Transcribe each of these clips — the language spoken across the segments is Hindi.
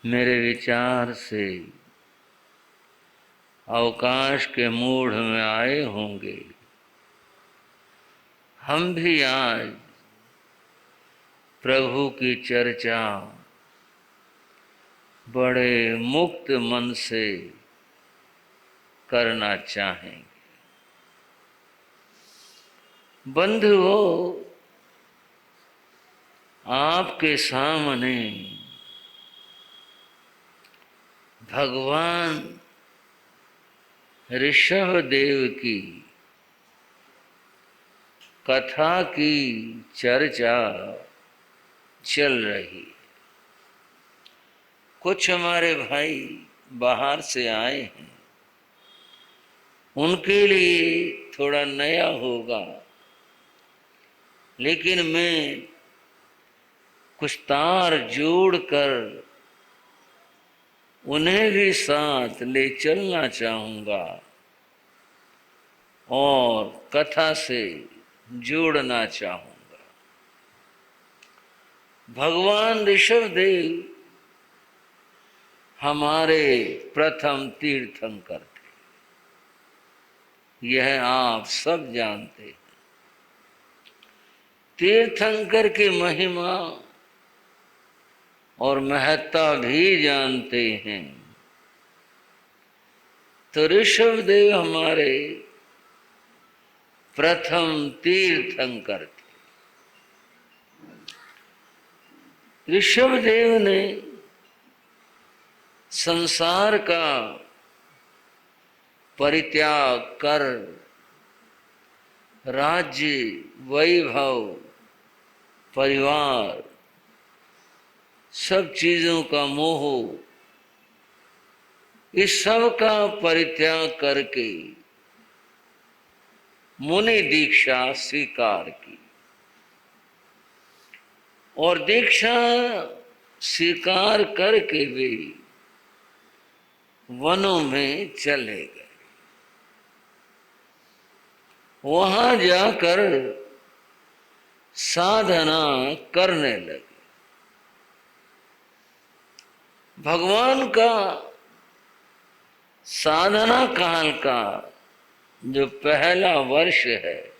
मेरे विचार से अवकाश के मूढ़ में आए होंगे। हम भी आज प्रभु की चर्चा बड़े मुक्त मन से करना चाहेंगे। बंधुओं, आपके सामने भगवान ऋषभदेव की कथा की चर्चा चल रही। कुछ हमारे भाई बाहर से आए हैं, उनके लिए थोड़ा नया होगा, लेकिन मैं कुछ तार जोड़कर उन्हें भी साथ ले चलना चाहूँगा और कथा से जोड़ना चाहूँगा। भगवान ऋषभदेव हमारे प्रथम तीर्थंकर थे, यह आप सब जानते हैं। तीर्थंकर की महिमा और महत्ता भी जानते हैं। तो ऋषभदेव हमारे प्रथम तीर्थंकर थे। ऋषभदेव ने संसार का परित्याग कर राज्य, वैभव, परिवार, सब चीजों का मोह, इस सब का परित्याग करके मुनि दीक्षा स्वीकार की और दीक्षा स्वीकार करके भी वनों में चले गए। वहां जाकर साधना करने लगे। भगवान का साधना काल का जो पहला वर्ष है,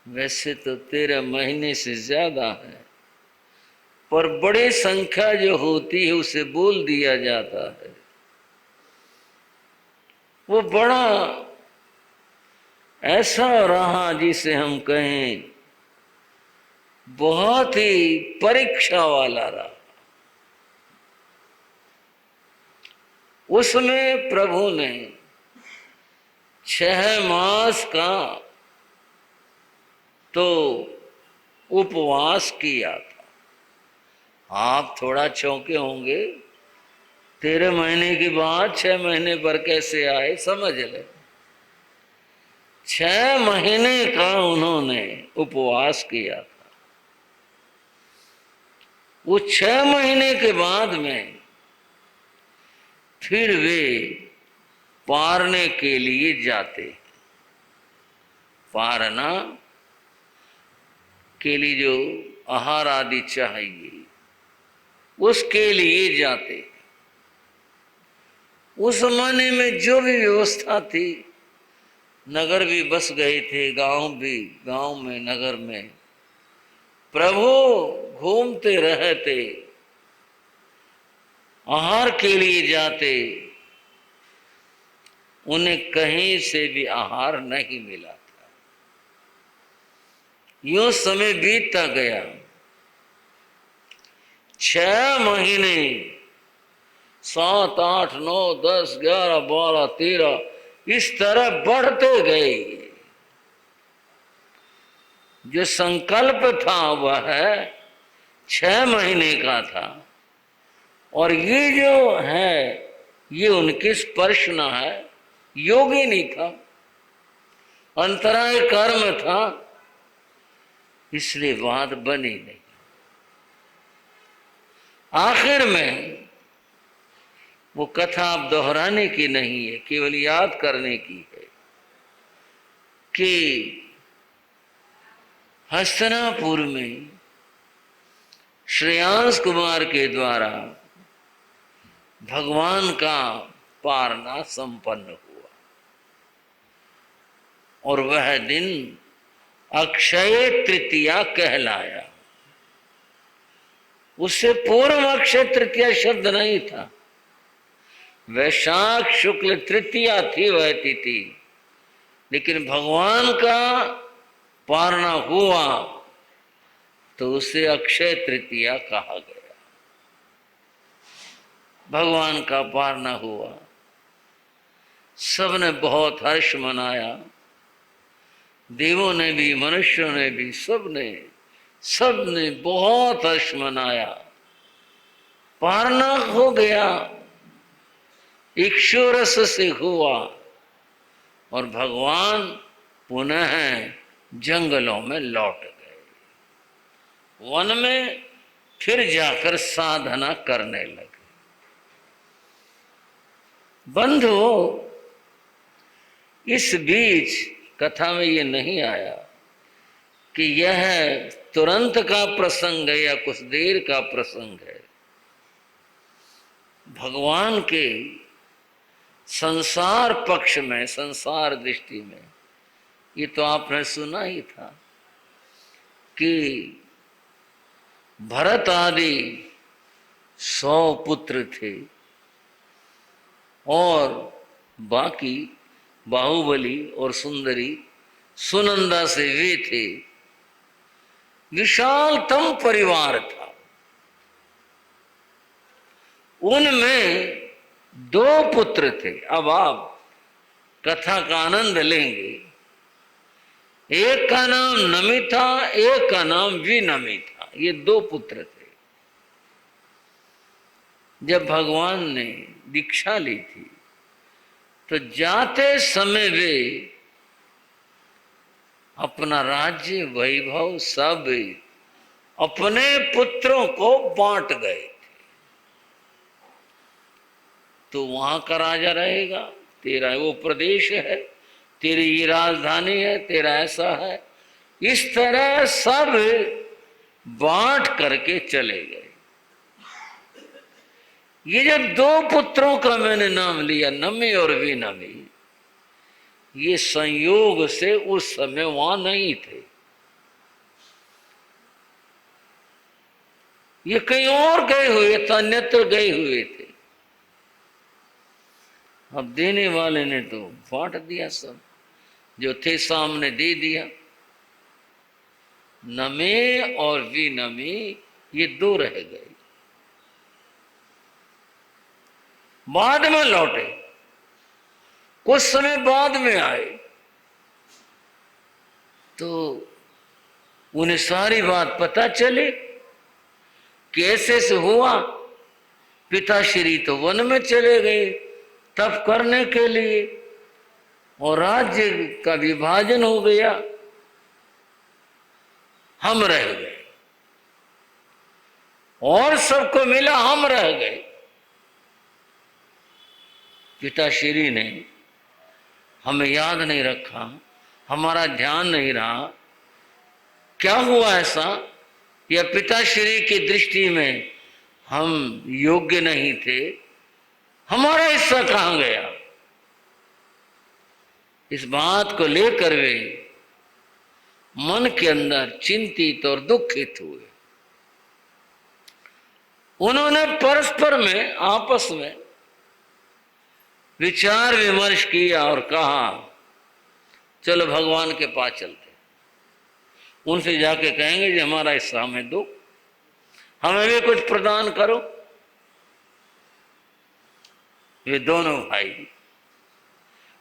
वैसे तो 13 महीने से ज्यादा है, पर बड़े संख्या जो होती है उसे बोल दिया जाता है। वो बड़ा ऐसा रहा जिसे हम कहें बहुत ही परीक्षा वाला रहा। उसमें प्रभु ने 6 मास का तो उपवास किया था। आप थोड़ा चौंके होंगे, 13 महीने के बाद 6 महीने पर कैसे आए, समझ ले। 6 महीने का उन्होंने उपवास किया था। वो 6 महीने के बाद में फिर वे पारने के लिए जाते। पारना के लिए जो आहार आदि चाहिए, उसके लिए जाते। उस जमाने में जो भी व्यवस्था थी, नगर भी बस गए थे, गांव में, नगर में प्रभु घूमते रहते, आहार के लिए जाते। उन्हें कहीं से भी आहार नहीं मिला था। यूं समय बीतता गया। 6 महीने, 7, 8, 9, 10, 11, 12, 13 इस तरह बढ़ते गए। जो संकल्प था वह 6 महीने का था, और ये जो है ये उनकी स्पर्शना है, योगिनी था, अंतराय कर्म था, इसलिए बात बनी नहीं। आखिर में वो कथा आप दोहराने की नहीं है, केवल याद करने की है कि हस्तिनापुर में श्रेयांश कुमार के द्वारा भगवान का पारना संपन्न हुआ और वह दिन अक्षय तृतीया कहलाया। उससे पूर्व अक्षय तृतीया शब्द नहीं था, वैशाख शुक्ल तृतीया थी वह तिथि, लेकिन भगवान का पारना हुआ तो उसे अक्षय तृतीया कहा गया। भगवान का पारना हुआ, सबने बहुत हर्ष मनाया, देवों ने भी, मनुष्यों ने भी, सबने बहुत हर्ष मनाया। पारना हो गया, इक्षुरस से हुआ और भगवान पुनः जंगलों में लौट गए। वन में फिर जाकर साधना करने लगे। बंधुओं, इस बीच कथा में ये नहीं आया कि यह तुरंत का प्रसंग है या कुछ देर का प्रसंग है। भगवान के संसार पक्ष में, संसार दृष्टि में, ये तो आपने सुना ही था कि भरत आदि 100 पुत्र थे और बाकी बाहुबली और सुंदरी सुनंदा से वे थे। विशालतम परिवार था। उनमें 2 पुत्र थे। अब आप कथा का आनंद लेंगे। एक का नाम नमी था, एक का नाम विनमी था। ये 2 पुत्र थे। जब भगवान ने दीक्षा ली थी तो जाते समय वे अपना राज्य वैभव सब अपने पुत्रों को बांट गए। तो वहां का राजा रहेगा, तेरा वो प्रदेश है, तेरी ये राजधानी है, तेरा ऐसा है। इस तरह सब बांट करके चले गए। ये जब 2 पुत्रों का मैंने नाम लिया, नमी और विनमी, ये संयोग से उस समय वहां नहीं थे। ये कहीं और गए हुए थे, अन्यत्र गए हुए थे। अब देने वाले ने तो बांट दिया, सब जो थे सामने दे दिया। नमे और विनमी ये 2 रह गए। बाद में लौटे, कुछ समय बाद में आए तो उन्हें सारी बात पता चली। कैसे से हुआ? पिताश्री तो वन में चले गए तप करने के लिए और राज्य का विभाजन हो गया, हम रह गए और सबको मिला, हम रह गए। पिताश्री ने हमें याद नहीं रखा, हमारा ध्यान नहीं रहा। क्या हुआ ऐसा? या पिताश्री की दृष्टि में हम योग्य नहीं थे? हमारा हिस्सा कहां गया? इस बात को लेकर वे मन के अंदर चिंतित और दुखित हुए। उन्होंने परस्पर में, आपस में विचार विमर्श किया और कहा चलो भगवान के पास चलते, उनसे जाके कहेंगे कि हमारा हिस्सा हमें दो, हमें भी कुछ प्रदान करो। वे दोनों भाई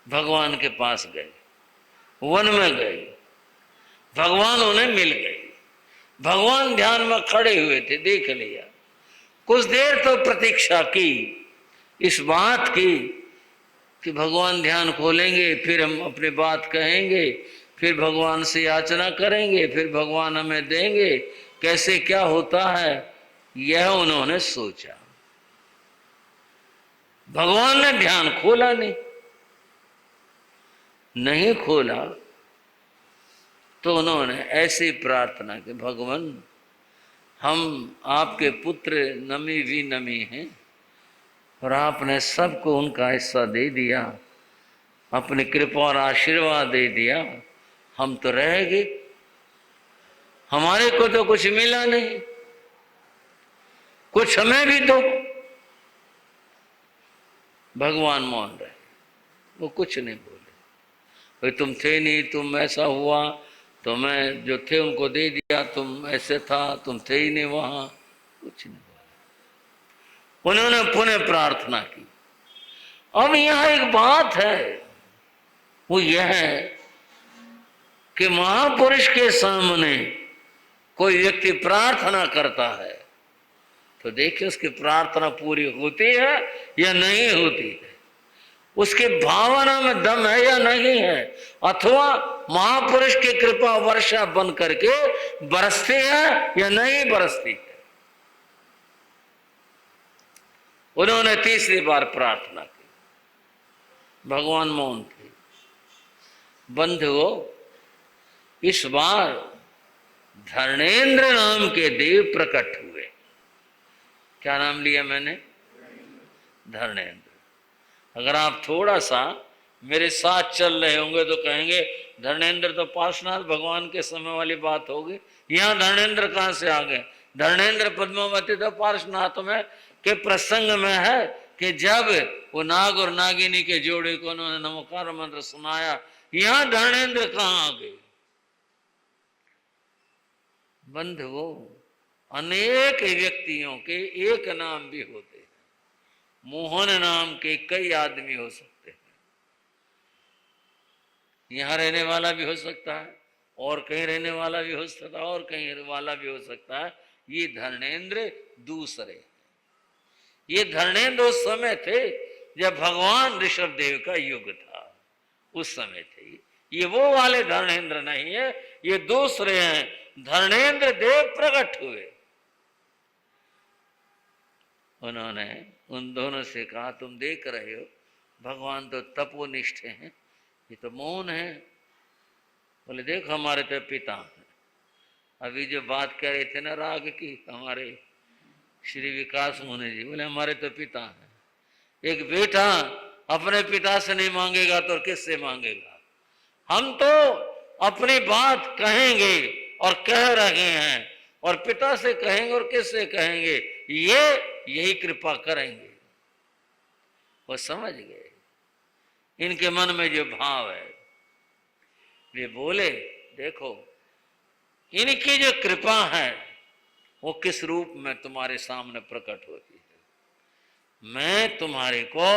भगवान के पास गए, वन में गए, भगवान उन्हें मिल गए। भगवान ध्यान में खड़े हुए थे, देख लिया। कुछ देर तो प्रतीक्षा की, इस बात की कि भगवान ध्यान खोलेंगे, फिर हम अपनी बात कहेंगे, फिर भगवान से याचना करेंगे, फिर भगवान हमें देंगे, कैसे क्या होता है, यह उन्होंने सोचा। भगवान ने ध्यान खोला नहीं खोला तो उन्होंने ऐसी प्रार्थना की, भगवान हम आपके पुत्र नमी विनमी हैं, और आपने सबको उनका हिस्सा दे दिया, अपनी कृपा और आशीर्वाद दे दिया। हम तो रह गए, हमारे को तो कुछ मिला नहीं, कुछ हमें भी दो। भगवान मौन रहे, वो कुछ नहीं बोले। भाई तुम थे नहीं, तुम ऐसा हुआ, तो मैं जो थे उनको दे दिया, तुम ऐसे था, तुम थे ही नहीं वहां, कुछ नहीं बोले। उन्होंने पुनः प्रार्थना की। अब यहां एक बात है, वो यह है कि महापुरुष के सामने कोई व्यक्ति प्रार्थना करता है तो देखिए उसकी प्रार्थना पूरी होती है या नहीं होती है, उसकी भावना में दम है या नहीं है, अथवा महापुरुष की कृपा वर्षा बन करके बरसती है या नहीं बरसती है। उन्होंने तीसरी बार प्रार्थना की, भगवान मौन थे। बंधुओं, इस बार धर्मेंद्र नाम के देव प्रकट हुए। क्या नाम लिया मैंने? धर्मेंद्र। अगर आप थोड़ा सा मेरे साथ चल रहे होंगे तो कहेंगे धर्मेंद्र तो पार्श्वनाथ भगवान के समय वाली बात होगी, यहाँ धर्मेंद्र कहाँ से आ गए? धर्मेंद्र पद्मावती तो पार्श्वनाथ में के प्रसंग में है कि जब वो नाग और नागिनी के जोड़े को उन्होंने नमोकार मंत्र सुनाया, यहाँ धर्मेंद्र कहाँ आ गए? बंधुओं, अनेक व्यक्तियों के एक नाम भी होते हैं। मोहन नाम के कई आदमी हो सकते हैं, यहां रहने वाला भी हो सकता है और कहीं रहने वाला भी हो सकता है और कहीं वाला भी हो सकता है। ये धर्मेंद्र दूसरे, ये धर्मेंद्र उस समय थे जब भगवान ऋषभ देव का युग था, उस समय थे। ये वो वाले धर्मेंद्र नहीं है, ये दूसरे हैं। धर्मेंद्र देव प्रकट हुए, उन्होंने उन दोनों से कहा तुम देख रहे हो भगवान तो तपोनिष्ठ हैं, ये तो मौन है। बोले देखो हमारे तो पिता हैं। अभी जो बात कह रहे थे ना राग की, हमारे श्री विकास मुनि जी बोले हमारे तो पिता हैं। एक बेटा अपने पिता से नहीं मांगेगा तो किससे मांगेगा? हम तो अपनी बात कहेंगे और कह रहे हैं, और पिता से कहेंगे और किससे कहेंगे? ये यही कृपा करेंगे। वो समझ गए इनके मन में जो भाव है। वे बोले देखो इनकी जो कृपा है वो किस रूप में तुम्हारे सामने प्रकट होती है। मैं तुम्हारे को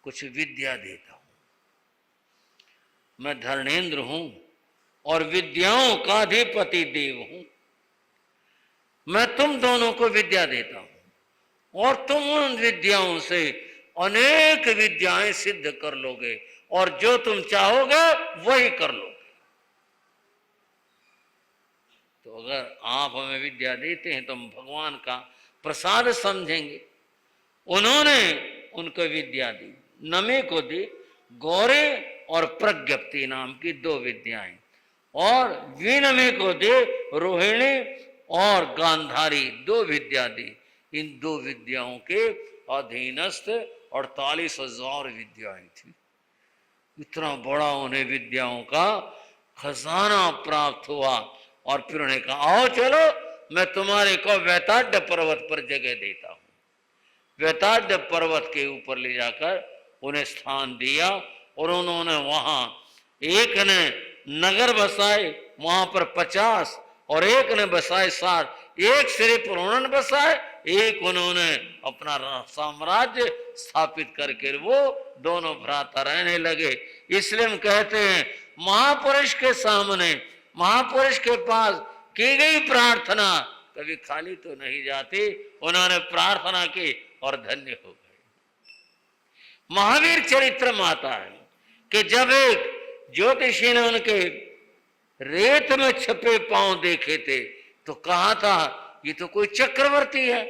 कुछ विद्या देता हूं, मैं धर्मेंद्र हूं और विद्याओं का अधिपति देव हूं। मैं तुम दोनों को विद्या देता हूं और तुम उन विद्याओं से अनेक विद्याएं सिद्ध कर लोगे और जो तुम चाहोगे वही कर लोगे। तो अगर आप हमें विद्या देते हैं तो हम भगवान का प्रसाद समझेंगे। उन्होंने उनको विद्या दी, नमे को दी गौरे और प्रज्ञप्ति नाम की दो विद्याएं, और विनमे को दे रोहिणी और गांधारी दो विद्या दी। इन दो विद्याओं के अधीनस्थ 48,000 विद्याएं थी। इतना बड़ा उन्हें विद्याओं का खजाना प्राप्त हुआ। और फिर उन्हें कहा आओ चलो मैं तुम्हारे को वैताड्य पर्वत पर जगह देता हूं। वैताड्य पर्वत के ऊपर ले जाकर उन्हें स्थान दिया और उन्होंने वहां एक ने नगर बसाए, वहां पर 50 और एक ने बसाए 60। एक सिरे पर उन्होंने बसाए, एक उन्होंने अपना साम्राज्य स्थापित करके वो दोनों भ्राता रहने लगे। इसलिए हम कहते हैं महापुरुष के सामने, महापुरुष के पास की गई प्रार्थना कभी खाली तो नहीं जाती। उन्होंने प्रार्थना की और धन्य हो गए। महावीर चरित्र में आता है कि जब एक ज्योतिषी ने उनके रेत में छपे पांव देखे थे तो कहा था ये तो कोई चक्रवर्ती है,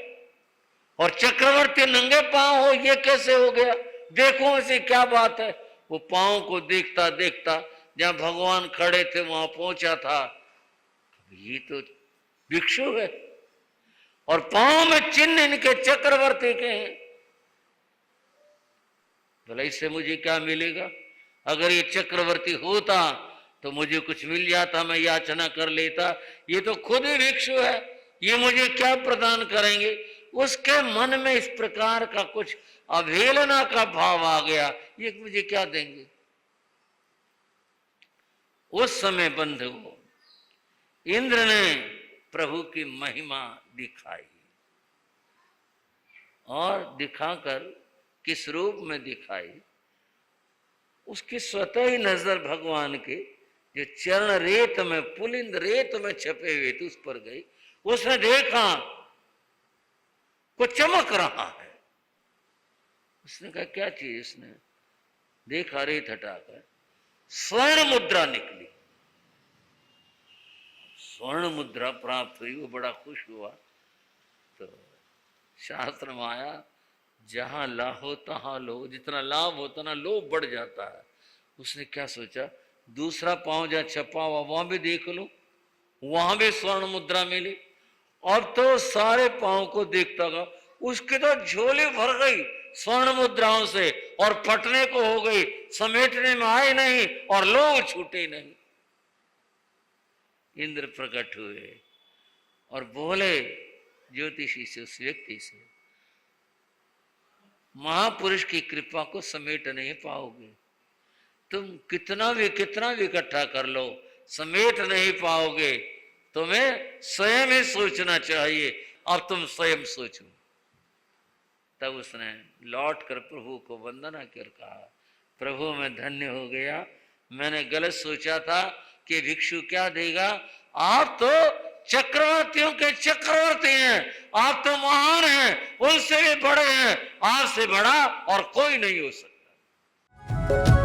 और चक्रवर्ती नंगे पांव हो ये कैसे हो गया? देखो ऐसी क्या बात है। वो पांव को देखता देखता जहां भगवान खड़े थे वहां पहुंचा था। ये तो भिक्षु है और पांव में चिन्ह इनके चक्रवर्ती के हैं। बोला इससे मुझे क्या मिलेगा? अगर ये चक्रवर्ती होता तो मुझे कुछ मिल जाता, मैं याचना कर लेता। ये तो खुद ही भिक्षु है, ये मुझे क्या प्रदान करेंगे? उसके मन में इस प्रकार का कुछ अवहेलना का भाव आ गया, ये मुझे क्या देंगे? उस समय बंधु इंद्र ने प्रभु की महिमा दिखाई, और दिखाकर किस रूप में दिखाई? उसकी स्वतः ही नजर भगवान के जो चरण रेत में, पुलिंद रेत में छपे हुए थे, उस पर गई। उसने देखा कुछ चमक रहा है। उसने कहा क्या चीज? उसने देखा, रेत हटाकर स्वर्ण मुद्रा निकली। स्वर्ण मुद्रा प्राप्त हुई, वो बड़ा खुश हुआ। तो शास्त्र में आया, जहां लाहो तहां लो, जितना लाभ होता ना लोभ बढ़ जाता है। उसने क्या सोचा, दूसरा पांव जहां छपा हुआ वहां भी देख लो, वहां भी स्वर्ण मुद्रा मिली। अब तो सारे पांव को देखता गया, उसकी तो झोली भर गई स्वर्ण मुद्राओं से, और फटने को हो गई, समेटने में आए नहीं और लोग छूटे नहीं। इंद्र प्रकट हुए और बोले ज्योतिषी से, उस व्यक्ति से, महापुरुष की कृपा को समेट नहीं पाओगे, तुम कितना भी इकट्ठा कर लो, समेट नहीं पाओगे, तुम्हें स्वयं ही सोचना चाहिए। अब तुम स्वयं सोचो। तब उसने लौट कर प्रभु को वंदना कर कहा, प्रभु मैं धन्य हो गया, मैंने गलत सोचा था कि भिक्षु क्या देगा। आप तो चक्रवर्तियों के चक्रवर्ती हैं, आप तो महान हैं, उनसे भी बड़े हैं, आपसे बड़ा और कोई नहीं हो सकता।